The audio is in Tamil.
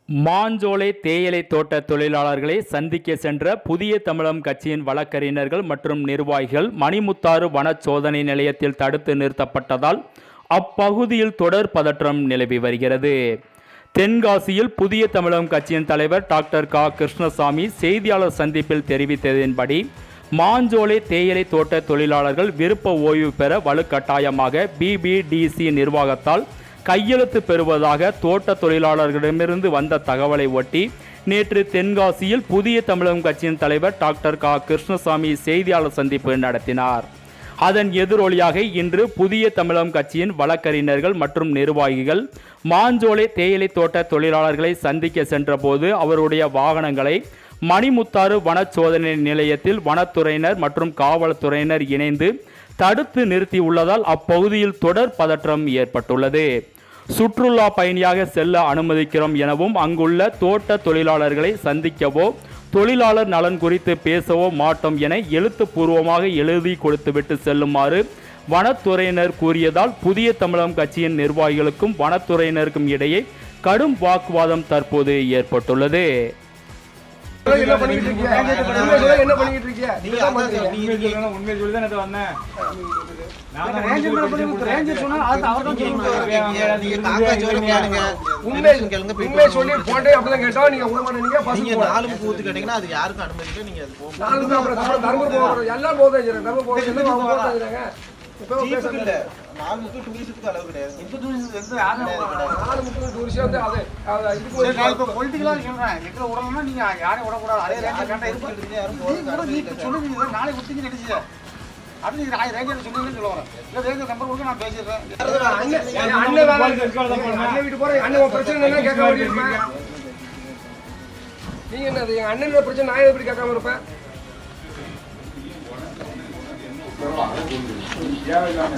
மாஞ்சோலை தேயிலை தோட்ட தொழிலாளர்களை சந்திக்க சென்ற புதிய தமிழகம் கட்சியின் வழக்கறிஞர்கள் மற்றும் நிர்வாகிகள் மணிமுத்தாறு வன சோதனை நிலையத்தில் தடுத்து நிறுத்தப்பட்டதால் அப்பகுதியில் தொடர் பதற்றம் நிலவி வருகிறது. தென்காசியில் புதிய தமிழகம் கட்சியின் தலைவர் டாக்டர் க. கிருஷ்ணசாமி செய்தியாளர் சந்திப்பில் தெரிவித்ததின்படி, மாஞ்சோலை தேயிலை தோட்ட தொழிலாளர்கள் விருப்ப ஓய்வு பெற வலுக்கட்டாயமாக பிபிடிசி நிர்வாகத்தால் கையெழுத்து பெறுவதாக தோட்ட தொழிலாளர்களிடமிருந்து வந்த தகவலை ஒட்டி நேற்று தென்காசியில் புதிய தமிழகம் கட்சியின் தலைவர் டாக்டர் க. கிருஷ்ணசாமி செய்தியாளர் சந்திப்பு நடத்தினார். அதன் எதிரொலியாக இன்று புதிய தமிழகம் கட்சியின் வழக்கறிஞர்கள் மற்றும் நிர்வாகிகள் மாஞ்சோலை தேயிலை தோட்ட தொழிலாளர்களை சந்திக்க சென்றபோது அவருடைய வாகனங்களை மணிமுத்தாறு வன சோதனை நிலையத்தில் வனத்துறையினர் மற்றும் காவல்துறையினர் இணைந்து தடுத்து நிறுத்தியுள்ளதால் அப்பகுதியில் தொடர் பதற்றம் ஏற்பட்டுள்ளது. சுற்றுலா பயணியாக செல்ல அனுமதிக்கிறோம் எனவும் அங்குள்ள தோட்ட தொழிலாளர்களை சந்திக்கவோ தொழிலாளர் நலன் குறித்து பேசவோ மாட்டோம் என எழுத்துப்பூர்வமாக எழுதி கொடுத்துவிட்டு செல்லுமாறு வனத்துறையினர் கூறியதால் புதிய தமிழகம் கட்சியின் நிர்வாகிகளுக்கும் வனத்துறையினருக்கும் இடையே கடும் வாக்குவாதம் தற்போது ஏற்பட்டுள்ளது. என்ன பண்ணிட்டு இருக்கீங்க? உண்மையை சொல்லி தான் வந்தேன். உண்மையை சொல்லி போட்டே அப்படிதான் கேட்டோம். நீங்க நாலு பூத்து கேட்டீங்கன்னா அது யாருக்கும் அனுமதிக்கல. நீங்க எல்லாம் போதாங்க. நீங்க என்ன எங்க அண்ணனோட பிரச்சனை நான் எப்படி கேட்காம இருப்பேன்? தேவையில்லாம